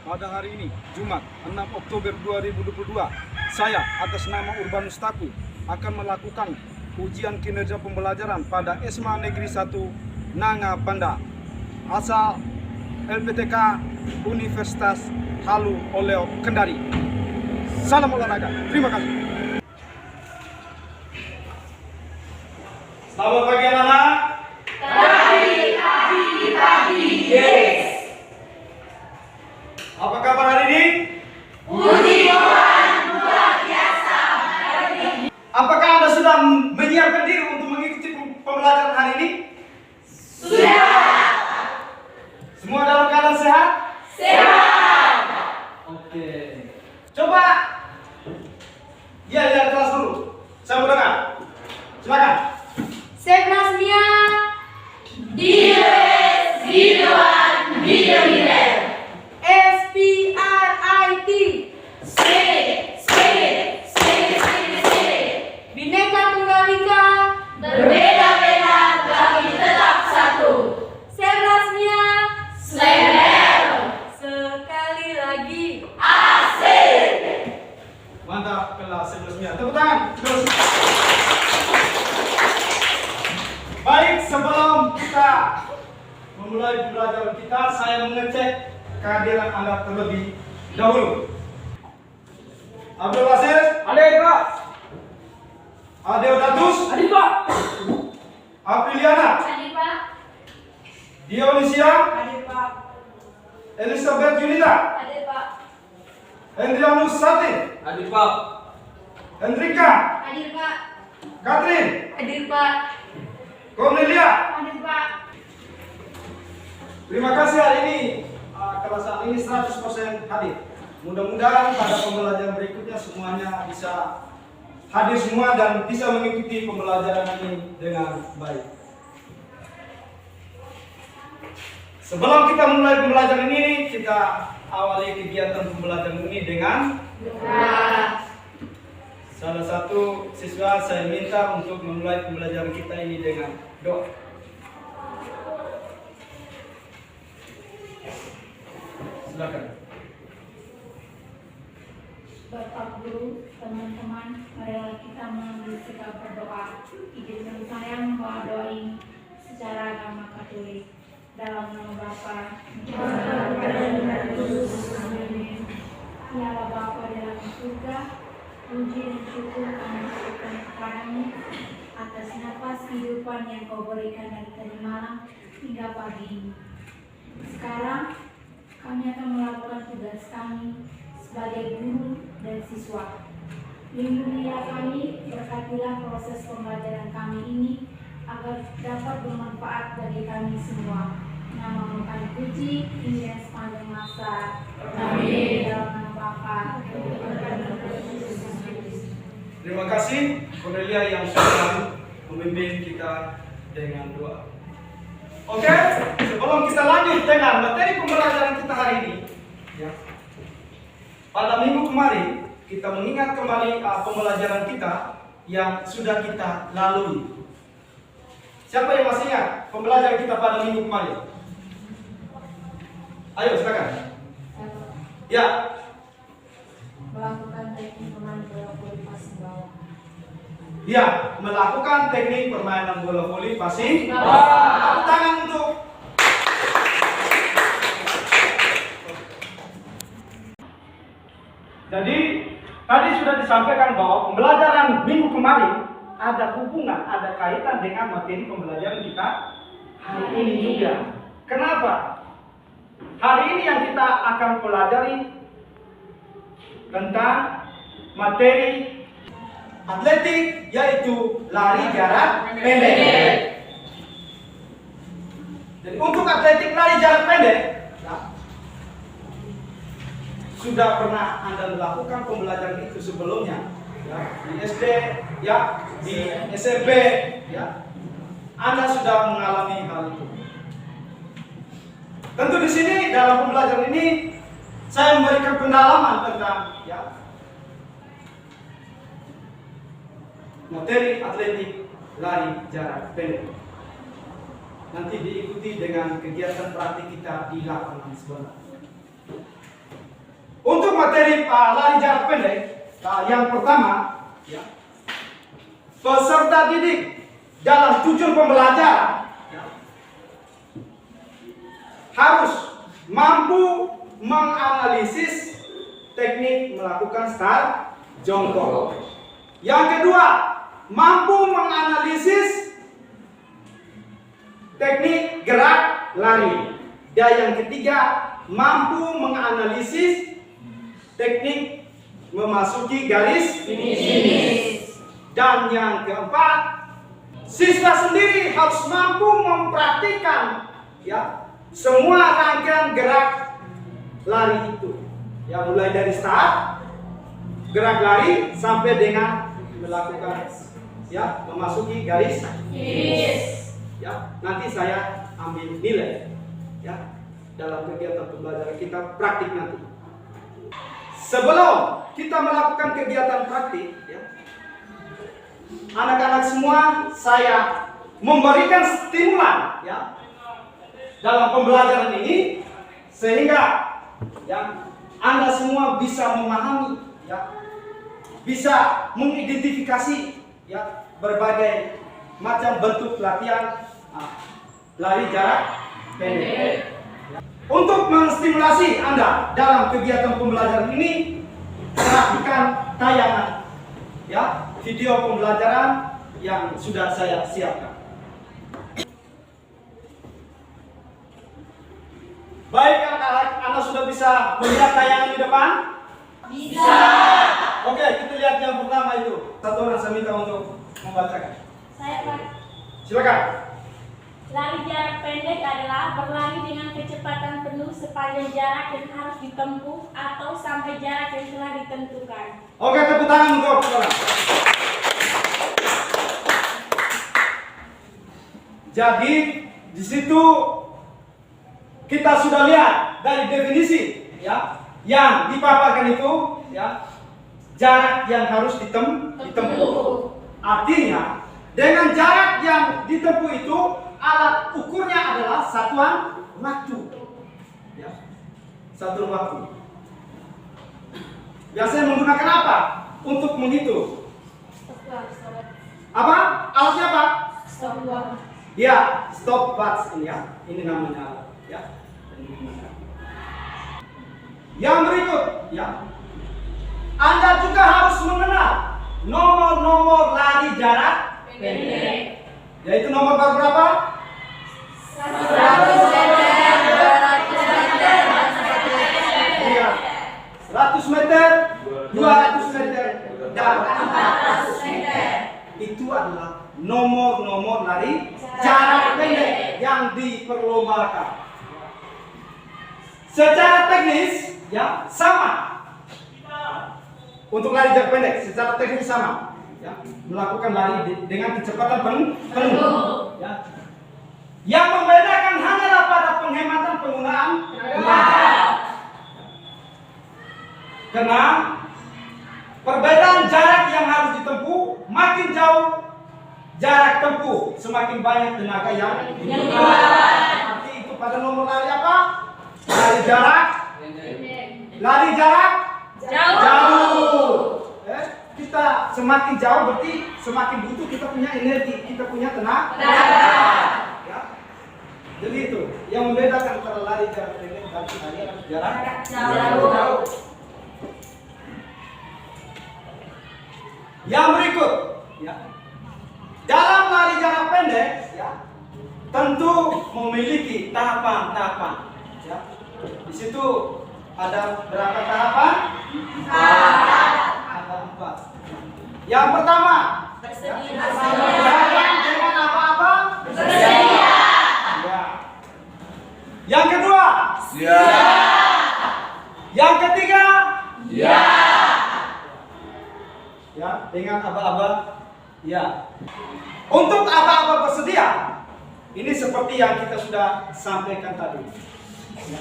Pada hari ini, Jumat 6 Oktober 2022, saya atas nama Urbanus Taku akan melakukan ujian kinerja pembelajaran pada SMA Negeri 1 Nanga Banda, asal LPTK Universitas Halu Oleo Kendari. Salam olahraga, terima kasih. Selamat pagi anak-anak. Pagi, yes. Apa kabar hari ini? Puji Tuhan, luar biasa. Apakah Anda sudah menyiapkan diri untuk mengikuti pembelajaran hari ini? Sudah. Semua dalam keadaan sehat? Sehat. Oke. Coba. Ya, kelas dulu. Saya mau dengar. Silakan. Sebenarnya Biduan Bidonir SPRIT C Bhinneka Tunggal Ika berbeda-beda tapi tetap satu. Sebenarnya Slemer. Sekali lagi asik. Mantap kelas 11. Tepuk tangan. Terus. Baik, sebelum kita memulai pembelajaran kita, saya mengecek kehadiran Anda terlebih dahulu. Abdul Basir, hadir Pak. Adeodatus, hadir Pak. Apriliana, Hadir Pak. Dionisia, Hadir Pak. Elizabeth Junita, Hadir Pak. Hendrianus Sati, Hadir Pak. Hendrika, Hadir Pak. Katrin, Hadir Pak. Cornelia. Hadir Pak. Terima kasih hari ini kelas saat ini 100% hadir. Mudah-mudahan pada pembelajaran berikutnya semuanya bisa hadir semua dan bisa mengikuti pembelajaran ini dengan baik. Sebelum kita mulai pembelajaran ini, kita awali kegiatan pembelajaran ini dengan salah satu siswa saya minta untuk memulai pembelajaran kita ini dengan doa. Silakan. Bapak Guru, teman-teman, marilah kita mengambil sikap berdoa. Izinkan saya membawa doa ini secara agama Katolik. Dalam nama Bapa, Amin. Ya Bapa dalam surga, puji dan syukur kami berikan kepadamu atas nafas kehidupan yang Kau berikan dari tadi malam hingga pagi ini. Sekarang kami akan melakukan tugas kami sebagai guru dan siswa. Lindungilah kami, berkatilah proses pembelajaran kami ini agar dapat bermanfaat bagi kami semua. Namamu kami puji hingga sepanjang masa. Amin. Dalam nama Bapa. Terima kasih Cornelia yang sudah memimpin kita dengan doa. Oke, sebelum kita lanjut dengan materi pembelajaran kita hari ini, ya. Pada minggu kemarin kita mengingat kembali pembelajaran kita yang sudah kita lalui. Siapa yang masih ingat pembelajaran kita pada minggu kemarin? Ayo silakan. Ya. Melakukan teknik permainan bola voli passing bawah. Ya, melakukan teknik permainan bola voli passing bawah. Tepuk tangan untuk. Jadi tadi sudah disampaikan bahwa pembelajaran minggu kemarin ada hubungan, ada kaitan dengan materi pembelajaran kita hari ini juga. Kenapa? Hari ini yang kita akan pelajari tentang materi atletik, yaitu lari jarak pendek. Jadi untuk atletik lari jarak pendek, ya, sudah pernah Anda melakukan pembelajaran itu sebelumnya, ya, di SD, ya, di SMP, ya, Anda sudah mengalami hal itu. Tentu di sini dalam pembelajaran ini saya memberikan pendalaman tentang, ya, materi atletik lari jarak pendek. Nanti diikuti dengan kegiatan praktik kita di lapangan sekolah. materi lari jarak pendek, yang pertama, ya, peserta didik dalam tujuan pembelajaran ya, harus mampu menganalisis teknik melakukan start jongkok. Yang kedua, mampu menganalisis teknik gerak lari. Dan yang ketiga, mampu menganalisis teknik memasuki garis finish. Dan yang keempat, siswa sendiri harus mampu mempraktikkan ya semua rangkaian gerak lari itu. Ya, mulai dari start gerak lari sampai dengan melakukan ya memasuki garis finish. Ya, nanti saya ambil nilai ya dalam kegiatan pembelajaran kita praktik nanti. Sebelum kita melakukan kegiatan praktik ya, anak-anak semua saya memberikan stimulan ya dalam pembelajaran ini sehingga ya Anda semua bisa memahami ya, bisa mengidentifikasi ya berbagai macam bentuk latihan lari jarak pendek. Untuk menstimulasi Anda dalam kegiatan pembelajaran ini, perhatikan tayangan ya video pembelajaran yang sudah saya siapkan. Baik, anak-anak, Anda sudah bisa melihat tayangan di depan? Bisa. Oke, kita lihat yang pertama itu. Satu orang saya minta untuk membacakan. Saya Pak. Silakan. Lari jarak pendek adalah berlari dengan kecepatan penuh sepanjang jarak yang harus ditempuh atau sampai jarak yang telah ditentukan. Oke, tepuk tangan untuk orang. Jadi di situ kita sudah lihat dari definisi ya yang dipaparkan itu ya jarak yang harus ditempuh. Artinya dengan jarak yang ditempuh itu alat ukurnya adalah satuan waktu. Ya. Satuan waktu. Biasanya menggunakan apa untuk menghitung? Apa? Alatnya apa? Stopwatch. Ya, stopwatch ini ya. Ini namanya alat ya. Yang berikut ya. Anda juga harus mengenal nomor-nomor lari jarak pendek. Yaitu nomor berapa? 100 meter, 200 meter, 100 meter, 200 meter, dan 400 meter. itu adalah nomor-nomor lari jarak pendek yang diperlombakan. Secara teknis ya sama. Untuk lari jarak pendek secara teknis sama. Ya, melakukan lari dengan kecepatan penuh. Ya. Yang membedakan hanyalah pada penghematan penggunaan tenaga. Karena perbedaan jarak yang harus ditempuh makin jauh jarak tempuh semakin banyak tenaga yang digunakan. Arti itu pada nomor lari apa? Lari jarak jauh. Kita semakin jauh berarti semakin butuh kita punya energi, kita punya tenaga. Ya. Jadi itu yang membedakan antara lari jarak pendek dan lari jarak jauh. Yang berikut, ya. Dalam lari jarak pendek, ya, tentu memiliki tahapan-tahapan. Ya. Di situ ada berapa tahapan? Ada 4. Yang pertama, bersedia dengan apa-apa? Bersedia. Ya. Yang kedua, siap. Yang ketiga, ya. Ya, dengan aba-aba, ya. Untuk aba-aba bersedia, ini seperti yang kita sudah sampaikan tadi. Ya.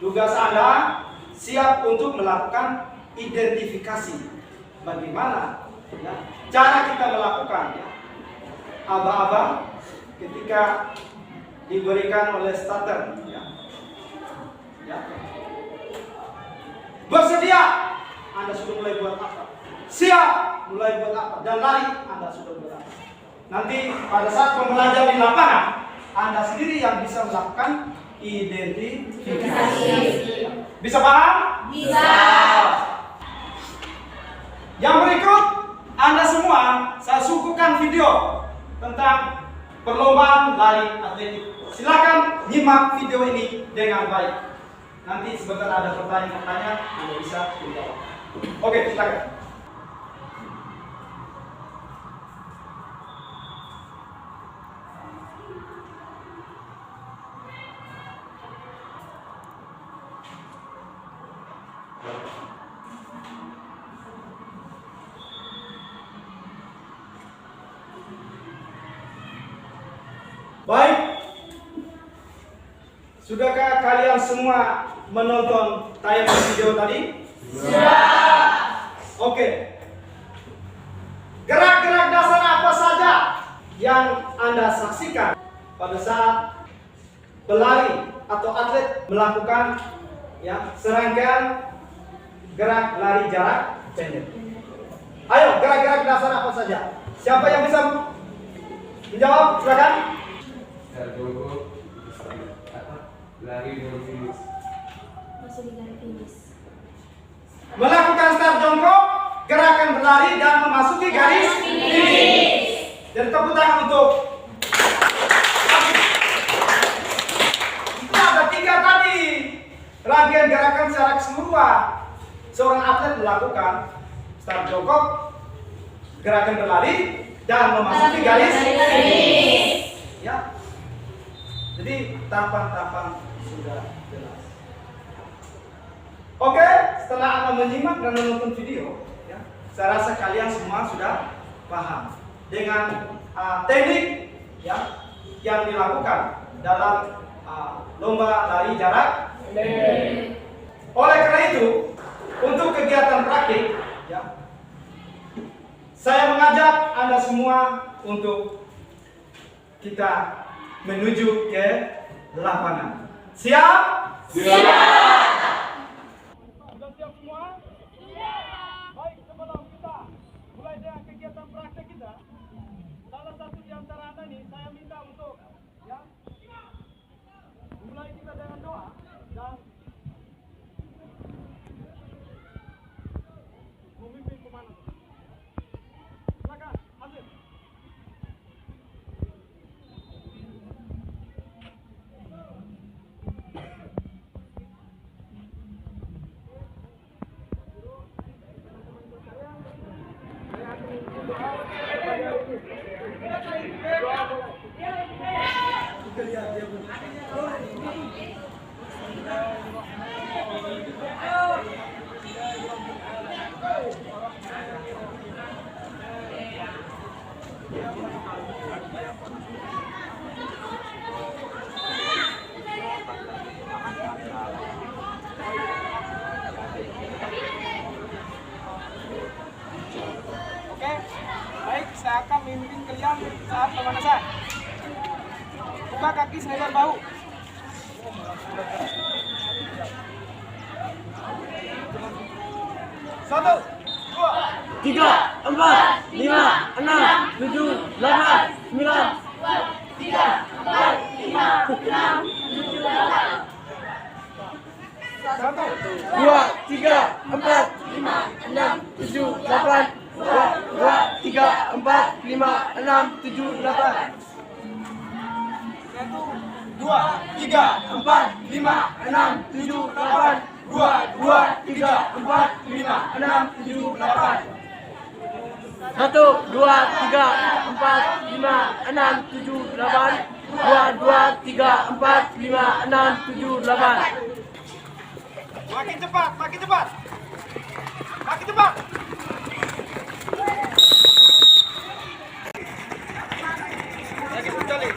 Tugas Anda siap untuk melakukan identifikasi bagaimana ya, cara kita melakukan ya, aba-aba ketika diberikan oleh starter ya. Ya. Bersedia, Anda sudah mulai buat apa? Siap, mulai buat apa? Dan lari, Anda sudah buat apa? Nanti pada saat pembelajaran di lapangan, Anda sendiri yang bisa melakukan identifikasi. Bisa paham? Bisa. Yang berikut, Anda semua saya suguhkan video tentang perlombaan lari atletik. Silakan nyimak video ini dengan baik. Nanti sebentar ada pertanyaan-pertanyaan, Anda bisa menjawab. Oke, silakan. Baik, sudahkah kalian semua menonton tayangan video tadi? Sudah. Oke. Gerak-gerak dasar apa saja yang Anda saksikan pada saat pelari atau atlet melakukan serangkaian gerak lari jarak pendek? Ayo, gerak-gerak dasar apa saja? Siapa yang bisa menjawab? Silakan. Jongkok, lari dan finish. Masuk di garis finish. Melakukan start jongkok, gerakan berlari dan memasuki garis finish. Dan tepuk tangan untuk. Kita ada 3 tadi rangkaian gerakan secara keseluruhan. Seorang atlet melakukan start jongkok, gerakan berlari dan memasuki garis finish. Ya. Jadi tahapan-tahapan sudah jelas. Oke, setelah Anda menyimak dan menonton video, saya rasa kalian semua sudah paham dengan teknik yang dilakukan dalam lomba lari jarak pendek. Oleh karena itu, untuk kegiatan praktik, saya mengajak Anda semua untuk kita menuju ke lapangan. Siap? Siap. Sudah siap semua? Siap. Baik, sebelum kita mulai dengan kegiatan praktek kita, salah satu di antara Anda ini saya minta untuk mulai kita dengan doa dan memimpin kemana. Silakan, Azim. Oke, baik, saya akan memimpin kalian saat pemanasan. Buka kaki selebar bahu. Satu, dua, 3, 4, 5, 6, 7, 8, 9. 3, 4, 5, 6, 7, 8. 1, 2, 3, 4, 5, 6, 7, 8. 2, 3, 4, 5, 6, 7, 8. 2, 3, 4, 5, 6, 7, 8. 2, 3, 4, 5, 6, 7, 8. 1, 2, 3, 4, 5, 6, 7, 8. 2, 3, 4, 5, 6, 7, 8. Makin cepat, makin cepat. Makin cepat. Lagi sekali.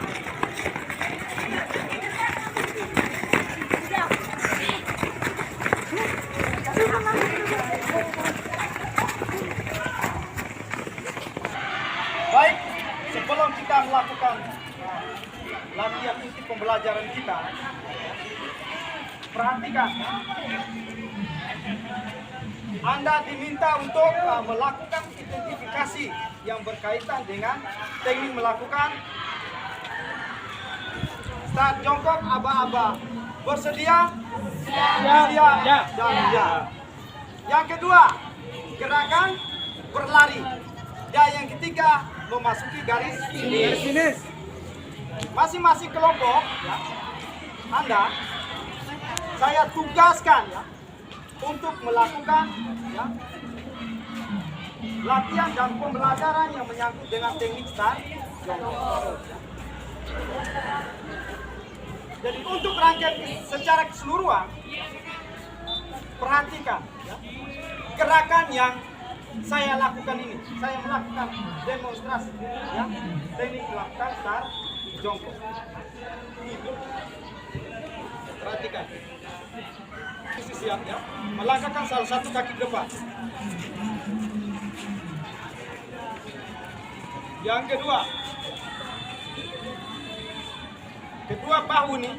Baik, sebelum kita melakukan latihan inti pembelajaran kita, perhatikan. Anda diminta untuk melakukan identifikasi yang berkaitan dengan teknik melakukan start jongkok aba-aba. Bersedia? Siap. Dan ya. Yang kedua, gerakan berlari. Dan yang ketiga, memasuki garis finish. Masing-masing kelompok, ya, Anda, saya tugaskan ya, untuk melakukan ya, latihan dan pembelajaran yang menyangkut dengan teknik start jongkok. Jadi untuk rangkaian secara keseluruhan, perhatikan ya, gerakan yang saya lakukan ini. Saya melakukan demonstrasi ya, teknik melakukan start jongkok. Perhatikan. Posisi siap ya. Melangkahkan salah satu kaki ke depan. Yang kedua bahu nih,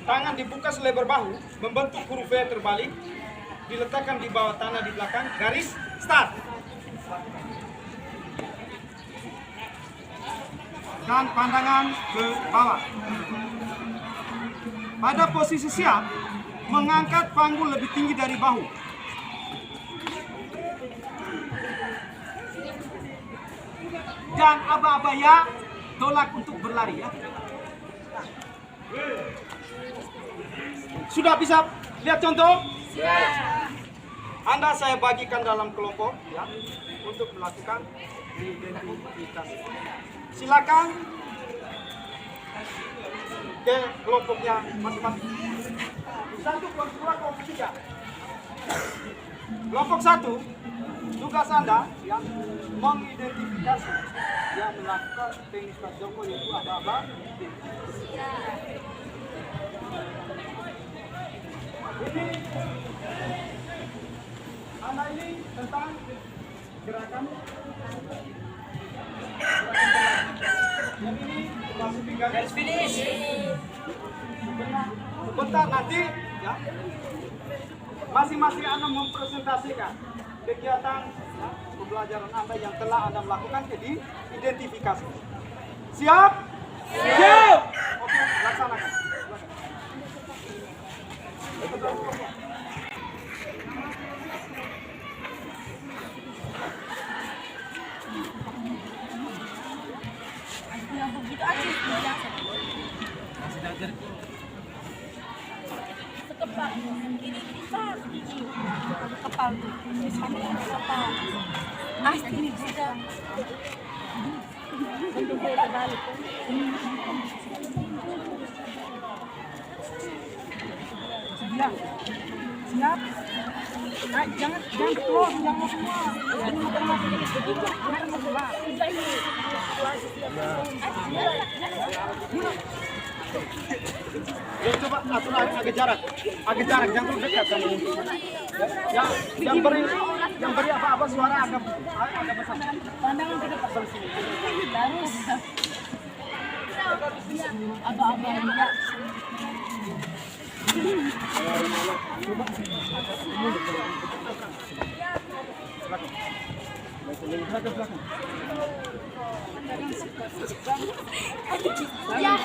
tangan dibuka selebar bahu, membentuk huruf V terbalik, diletakkan di bawah tanah di belakang, garis start. Dan pandangan ke bawah. Pada posisi siap, mengangkat panggul lebih tinggi dari bahu. Dan aba-aba ya, tolak untuk berlari ya. Sudah bisa lihat contoh? Anda saya bagikan dalam kelompok ya, untuk melakukan identifikasi. Silakan ke kelompoknya masing-masing. Satu, kelompok dua, kelompok tiga. Kelompok satu, tugas Anda yang mengidentifikasi yang melakukan teknik start jongkok yaitu aba-aba. Ini Anda ini tentang gerakan. Yang ini masukin garis finish. Sebentar nanti ya, masing-masing Anda mempresentasikan kegiatan ya, pembelajaran Anda yang telah Anda melakukan di identifikasi. Siap? Siap. Oke, laksanakan. Yang begitu aja sekepal ini bisa kepal tuh sama kepal asli bisa bentuk terbalik siap jangan keluar jangan semua Ya, coba atur agak jarak, jangan terlalu dekat sama ini. Ya, yang beri apa-apa suara agak besar. pandangan ke depan harus aba-aba enggak ya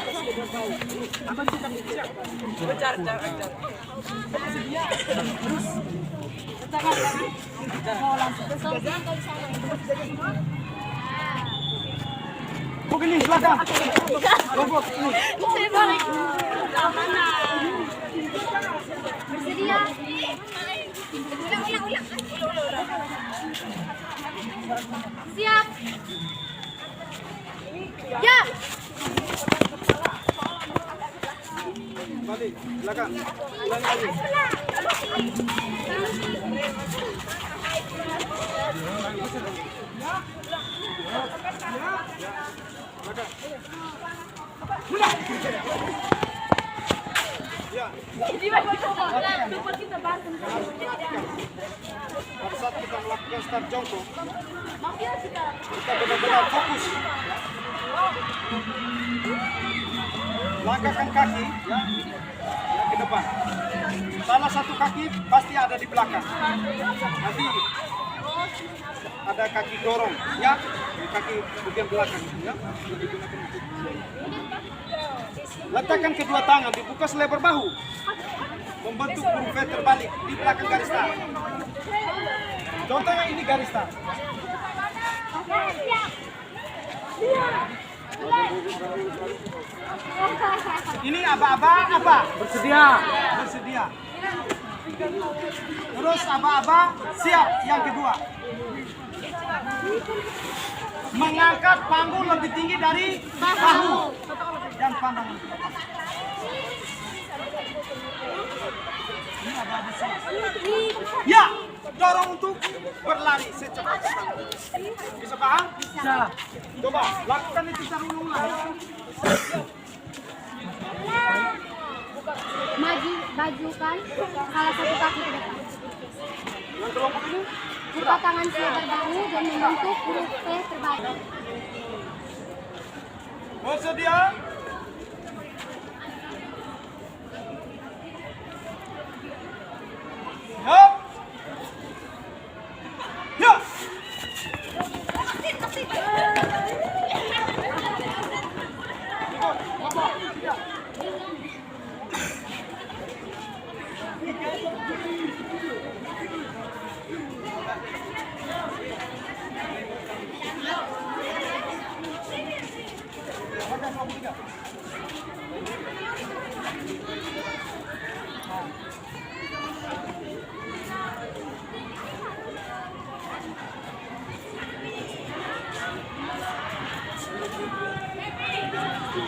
Begini, belakang. Kelompok ini. saya balik mana bersedia ulang siap ya Balik, belakang. Ulangi lagi. Ya. Pada saat kita melakukan start jongkok, kita benar-benar fokus. Langkahkan kaki ya ke depan. salah satu kaki pasti ada di belakang. Nanti ada kaki dorong, ya, kaki bagian belakang, ya. Digunakan untuk. Letakkan kedua tangan, dibuka selebar bahu, membentuk huruf V terbalik di belakang garis start. Contohnya ini garis start. Ini aba-aba. Bersedia. Bersedia. Terus aba-aba siap. Yang kedua, mengangkat panggung lebih tinggi dari bahu dan pandangan ke depan. Ini aba-aba siap. Ya, dorong untuk berlari secepat-cepatnya. Bisa paham? Bisa. Coba lakukan itu secara ulang-ulang. Bajukan salah satu kaki ke depan. Yang kelompok ini Buka tangan selebar bahu dan membentuk huruf P terbalik. bersedia? Siap. Ya.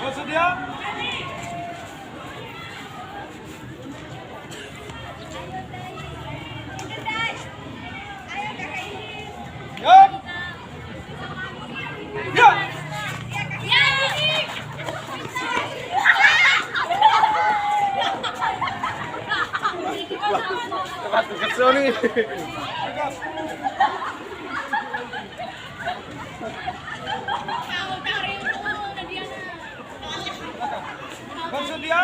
Bersedia? Siap. Ya. Tempat kesel nih. Bersedia?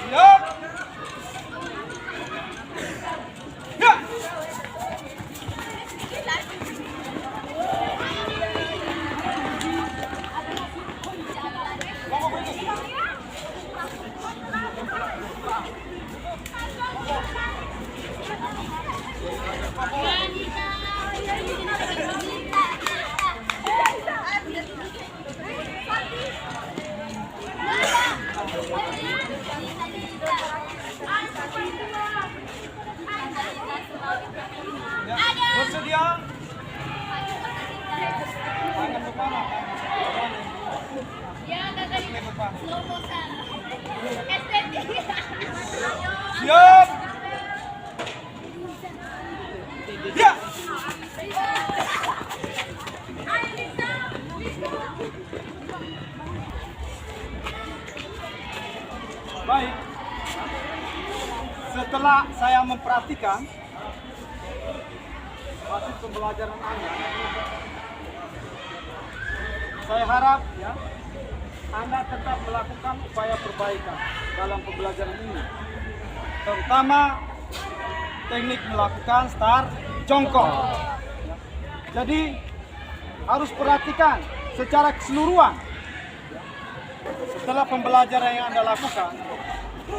Siap. Ya. Bersedia? Tangan ke mana? Siap. Ya. Baik. Setelah saya memperhatikan hasil pembelajaran Anda, saya harap ya Anda tetap melakukan upaya perbaikan dalam pembelajaran ini, terutama teknik melakukan start jongkok. Ya. Jadi harus perhatikan secara keseluruhan. Setelah pembelajaran yang Anda lakukan,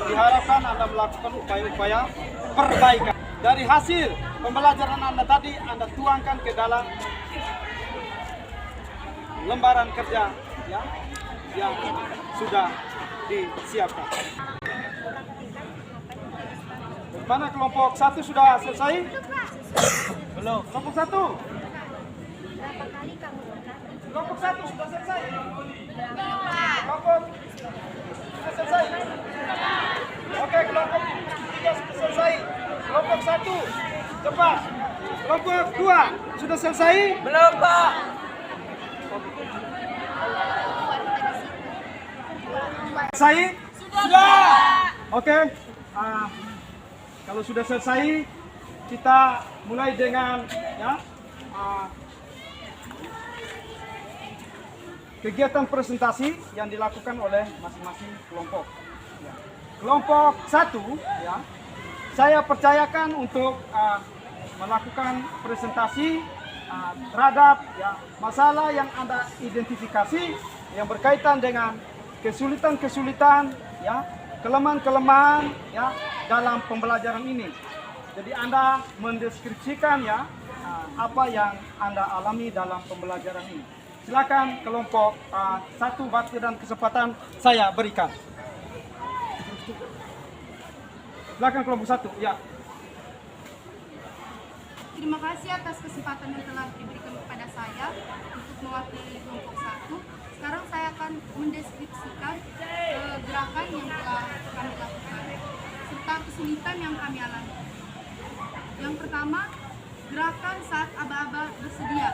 diharapkan Anda melakukan upaya-upaya perbaikan. Dari hasil pembelajaran Anda tadi, Anda tuangkan ke dalam lembaran kerja ya, yang sudah disiapkan. Mana kelompok 1 sudah selesai? Belum. Kelompok 1? Kelompok 1 sudah selesai? Kelompok sudah selesai? Oke, kelompok 3 sudah selesai. Kelompok 1, cepat. Kelompok 2 sudah selesai? Belum, Pak. Selesai? Sudah. Oke. Kalau sudah selesai, kita mulai dengan ya. kegiatan presentasi yang dilakukan oleh masing-masing kelompok. Ya. Kelompok 1, ya, saya percayakan untuk melakukan presentasi terhadap ya, masalah yang Anda identifikasi yang berkaitan dengan kesulitan-kesulitan, ya, kelemahan-kelemahan ya, dalam pembelajaran ini. Jadi Anda mendeskripsikan ya apa yang Anda alami dalam pembelajaran ini. Silakan kelompok 1, waktu dan kesempatan saya berikan. Silakan kelompok 1, ya. Terima kasih atas kesempatan yang telah diberikan kepada saya untuk mewakili kelompok 1. Sekarang saya akan mendeskripsikan gerakan yang telah kami lakukan serta kesulitan yang kami alami. Yang pertama, gerakan saat aba-aba bersedia.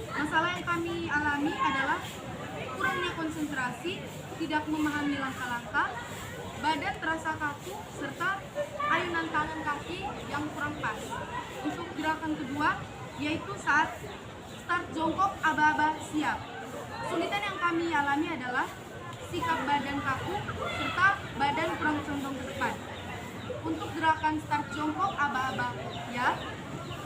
Masalah yang kami alami adalah kurangnya konsentrasi, tidak memahami langkah-langkah, badan terasa kaku, serta ayunan tangan kaki yang kurang pas. Untuk gerakan kedua, yaitu saat start jongkok aba-aba siap. Kesulitan yang kami alami adalah sikap badan kaku, serta badan kurang condong ke depan. Untuk gerakan start jongkok aba-aba ya,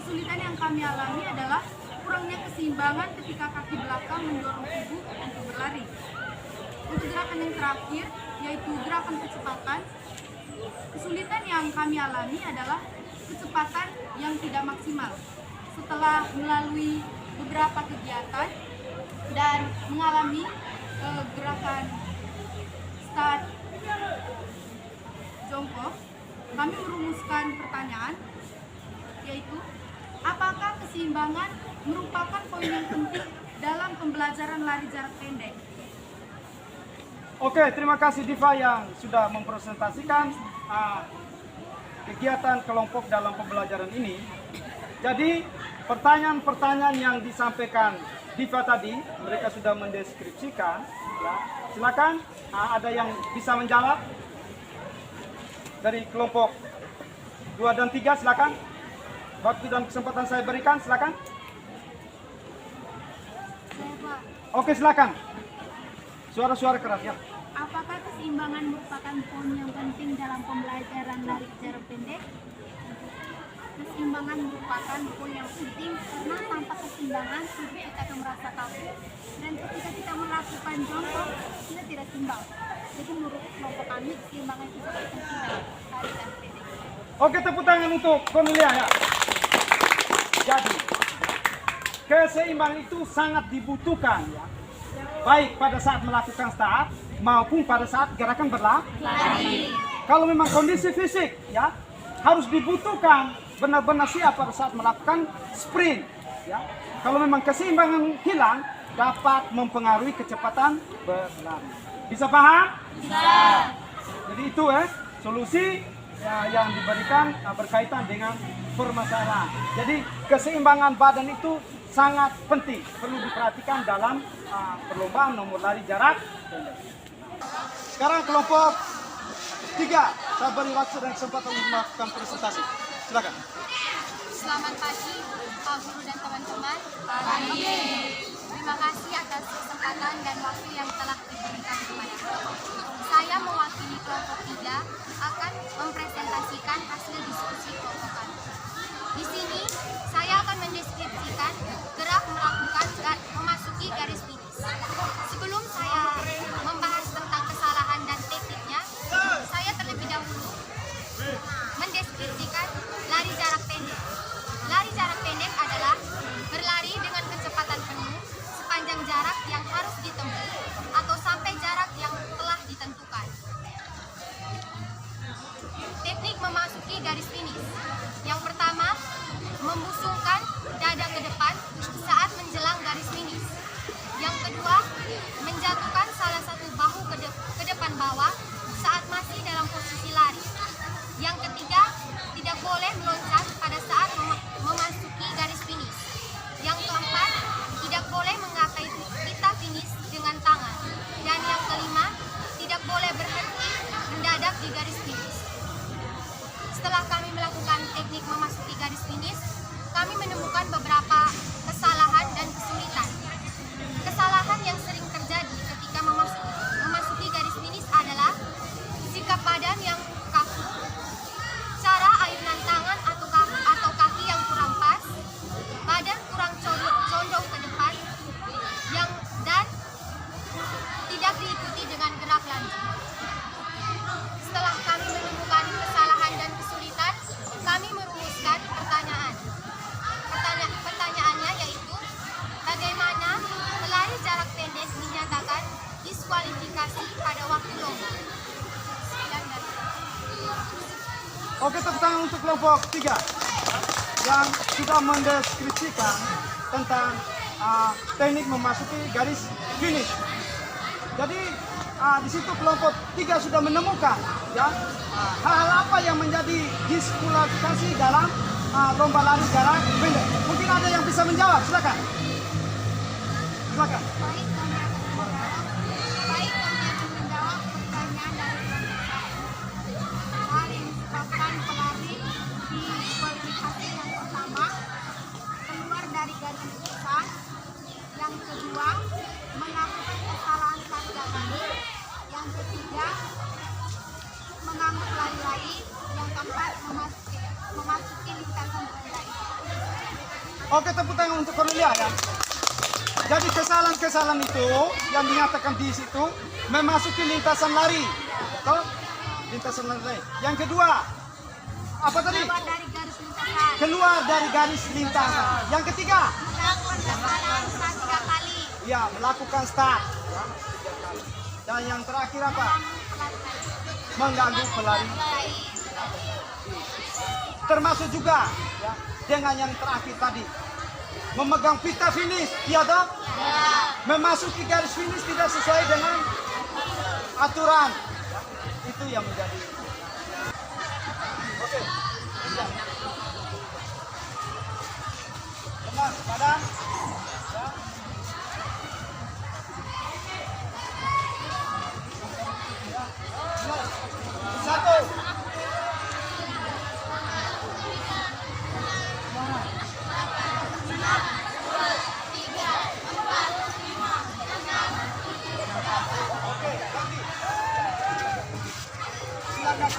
kesulitan yang kami alami adalah kurangnya keseimbangan ketika kaki belakang mendorong tubuh untuk berlari. Untuk gerakan yang terakhir, yaitu gerakan kecepatan, kesulitan yang kami alami adalah kecepatan yang tidak maksimal. Setelah melalui beberapa kegiatan dan mengalami gerakan start jongkok, kami merumuskan pertanyaan, yaitu apakah keseimbangan merupakan poin yang penting dalam pembelajaran lari jarak pendek? Oke, terima kasih Diva yang sudah mempresentasikan kegiatan kelompok dalam pembelajaran ini. Jadi pertanyaan-pertanyaan yang disampaikan Diva tadi, mereka sudah mendeskripsikan. Ya. Silakan, ada yang bisa menjawab dari kelompok 2 dan 3, silakan. Waktu dan kesempatan saya berikan, silakan. Oke, silakan. Suara-suara keras ya. Apakah keseimbangan merupakan poin yang penting dalam pembelajaran lari jarak pendek? Keseimbangan merupakan poin yang penting karena tanpa keseimbangan tubuh kita akan merasa kaku, dan ketika kita melakukan jongkok kita tidak seimbang. Jadi menurut kelompok kami keseimbangan itu sangat penting dalam lari jarak pendek. Oke, tepuk tangan untuk Cornelia ya. Jadi keseimbangan itu sangat dibutuhkan ya, baik pada saat melakukan start maupun pada saat gerakan berlari. Kalau memang kondisi fisik ya harus dibutuhkan benar-benar siap pada saat melakukan sprint ya. Kalau memang keseimbangan hilang dapat mempengaruhi kecepatan berlari. Bisa paham? Bisa. Jadi itu solusi ya, yang diberikan berkaitan dengan permasalahan. Jadi keseimbangan badan itu sangat penting, perlu diperhatikan dalam perlombaan nomor lari jarak pendek. Sekarang kelompok 3, saya beri waktu dan kesempatan untuk melakukan presentasi. Silakan. Selamat pagi Pak Guru dan teman-teman. Pagi. Terima kasih atas kesempatan dan waktu yang telah diberikan kepada saya. Saya mewakili kelompok 3 akan mempresentasikan hasil diskusi kelompok kami. Di sini saya akan mendeskripsikan gerak melakukan memasuki garis finish. Sebelum saya membahas tentang kesalahan dan tekniknya, saya terlebih dahulu mendeskripsikan lari jarak pendek. Lari jarak pendek adalah berlari dengan kecepatan penuh sepanjang jarak yang harus ditempuh atau sampai jarak yang telah ditentukan. Teknik memasuki garis finish. Yang pertama, membusungkan dada ke depan Oke, tepuk tangan untuk kelompok 3 yang sudah mendeskripsikan tentang teknik memasuki garis finish. Jadi di situ kelompok 3 sudah menemukan ya hal apa yang menjadi diskualifikasi dalam lomba lari jarak pendek. Mungkin ada yang bisa menjawab, silakan. Silakan. Baik, kami akan menjawab pertanyaan dari kelompok 1. Hal yang disebabkan pelari di kualifikasi yang pertama keluar dari garis finish. Yang kedua, melakukan kesalahan saat lari. Yang ketiga, mengambil lari lain. Yang keempat, memasuki lintasan relay. Oke, tepuk tangan untuk Cornelia ya. Jadi kesalahan-kesalahan itu yang dinyatakan di situ memasuki lintasan lari. Betul? Lintasan lari. Yang kedua, apa tadi? Keluar dari garis lintasan. Keluar dari garis lintasan. Yang ketiga, Melakukan kesalahan saat 3 kali. ya melakukan start. Dan yang terakhir apa? Mengganggu pelari. Termasuk juga ya, dengan yang terakhir tadi, memegang pita finish, iya toh? Memasuki garis finish tidak sesuai dengan aturan. Ya, itu yang menjadi. Oke. Ya. Lemas badan. Ya. Satu. Oke, ganti. Silakan.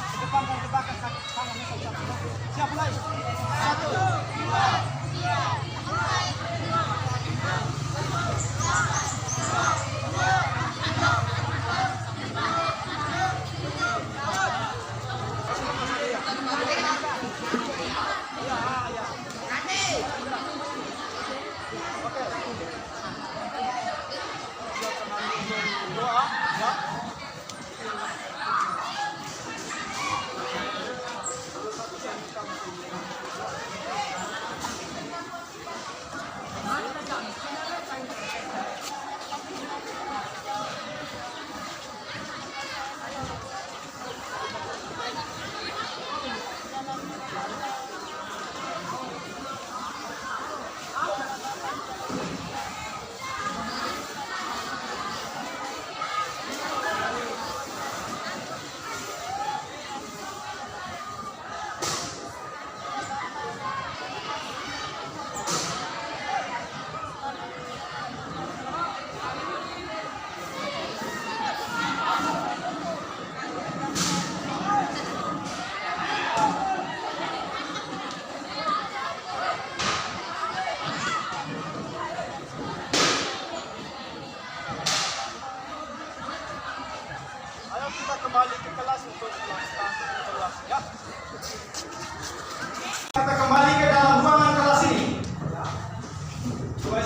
Ke depan dan ke belakang tangannya saja. Siap mulai. 1, 2, 3,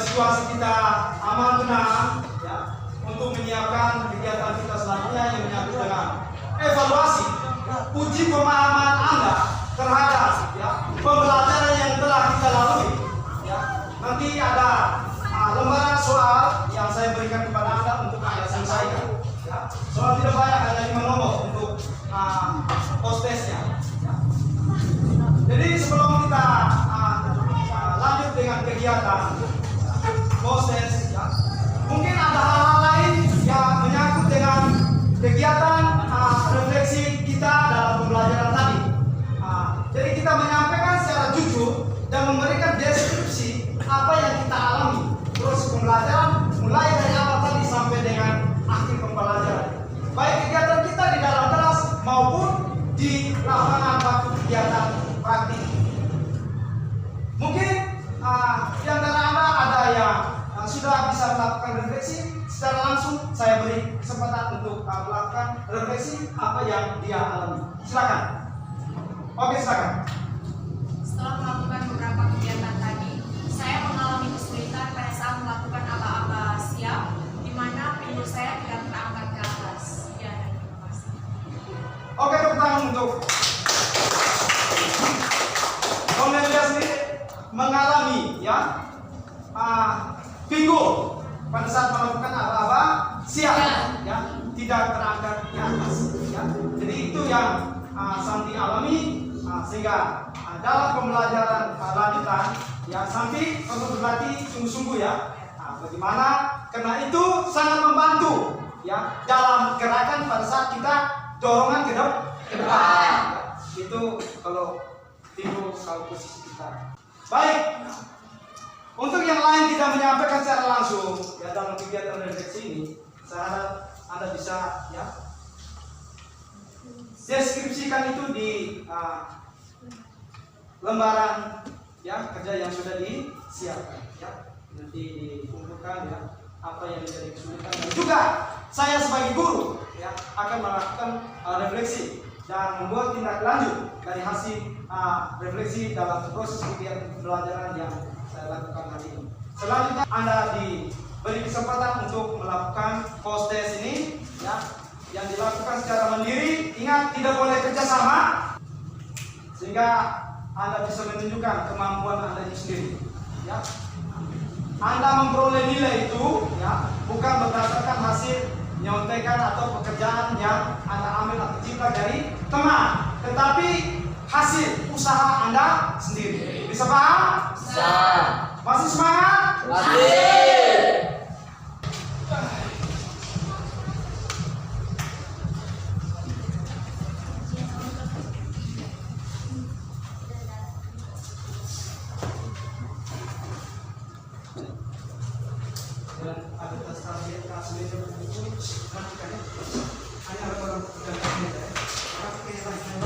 situasi kita aman tenang ya, untuk menyiapkan kegiatan kita selanjutnya yang menyangkut dengan evaluasi uji pemahaman Anda terhadap ya, pembelajaran yang telah kita lalui. Ya. Nanti ada lembaran soal yang saya berikan kepada Anda untuk Anda selesaikan. Ya. Soal tidak banyak, hanya 5 nomor untuk post testnya. Ya. Jadi sebelum kita lanjut dengan kegiatan proses, ya, mungkin ada hal-hal lain yang menyangkut dengan kegiatan refleksi kita dalam pembelajaran tadi. Jadi kita menyampaikan secara jujur dan memberikan deskripsi apa yang kita alami proses pembelajaran mulai dari awal tadi sampai dengan akhir pembelajaran. Baik kegiatan kita di dalam kelas maupun di lapangan waktu kegiatan praktik. Mungkin di antara Anda ada yang sudah bisa melakukan refleksi secara langsung. Saya beri kesempatan untuk melakukan refleksi apa yang dia alami. Silakan. Oke, silakan. Setelah melakukan beberapa kegiatan tadi, saya mengalami kesulitan pada saat melakukan aba-aba siap, di mana pinggul saya tidak tangan untuk Cornelia sendiri mengalami ya figur pada saat melakukan apa-apa siap ya, tidak terangkat di atas ya. Jadi itu yang Santi alami sehingga dalam pembelajaran lanjutan ya Santi perlu berlatih sungguh-sungguh ya. Bagaimana karena itu sangat membantu ya dalam gerakan pada saat kita dorongan ke depan ya. Itu kalau timbul kalau posisi kita baik. Untuk yang lain tidak menyampaikan secara langsung ya dalam kegiatan refleksi ini, saya harap Anda bisa ya deskripsikan itu di lembaran ya kerja yang sudah disiapkan ya, nanti dikumpulkan ya apa yang menjadi kesulitan, dan juga saya sebagai guru ya akan melakukan refleksi dan membuat tindak lanjut dari hasil refleksi dalam proses kegiatan pembelajaran yang saya lakukan hari ini. Selanjutnya Anda diberi kesempatan untuk melakukan post test ini ya, yang dilakukan secara mandiri. Ingat tidak boleh kerjasama sehingga Anda bisa menunjukkan kemampuan Anda sendiri ya. Anda memperoleh nilai itu ya bukan berdasarkan hasil nyontekan atau pekerjaan yang Anda ambil atau cipta dari teman, tetapi hasil usaha Anda sendiri. Bisa paham? Bisa. Masih semangat? Masih. Ada tas target kasih itu matikan hanya orang pegang ya. Oke, baik.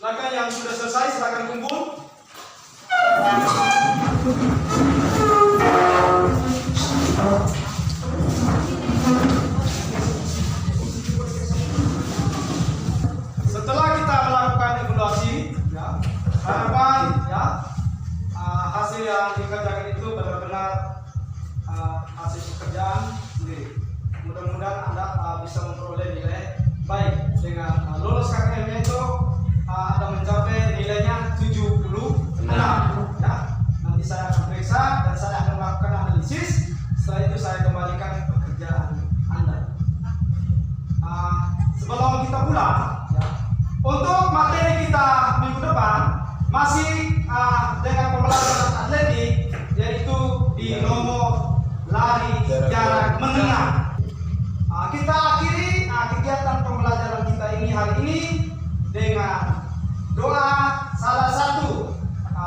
Silakan yang sudah selesai silakan kumpul. Setelah kita melakukan evaluasi, ya, harapan ya hasil yang dikerjakan itu benar-benar hasil pekerjaan sendiri. Mudah-mudahan Anda bisa memperoleh nilai baik dengan lulus KKM itu. Ada mencapai nilainya 76 ya. Nanti saya akan periksa dan saya akan melakukan analisis. Setelah itu saya kembalikan pekerjaan Anda. Sebelum kita pulang ya, untuk materi kita minggu depan masih dengan pembelajaran atletik, yaitu di nomor lari jarak menengah. Kita akhiri kegiatan pembelajaran kita ini hari ini dengan doa salah satu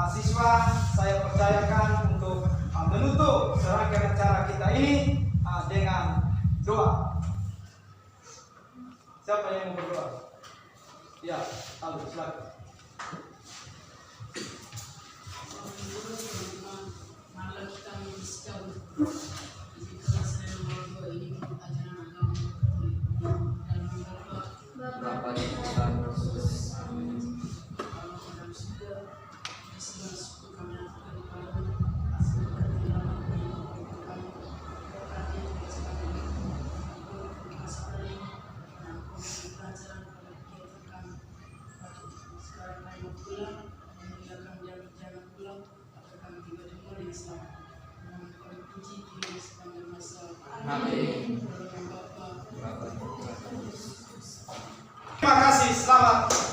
siswa saya percayakan untuk menutup serangkaian acara kita ini dengan doa. Siapa yang mau berdoa? Ya, Aldo, silakan. Malam kita mengisikan di kelas nomor 2 ini ajaran agama dan Bapak Terima kasih, selamat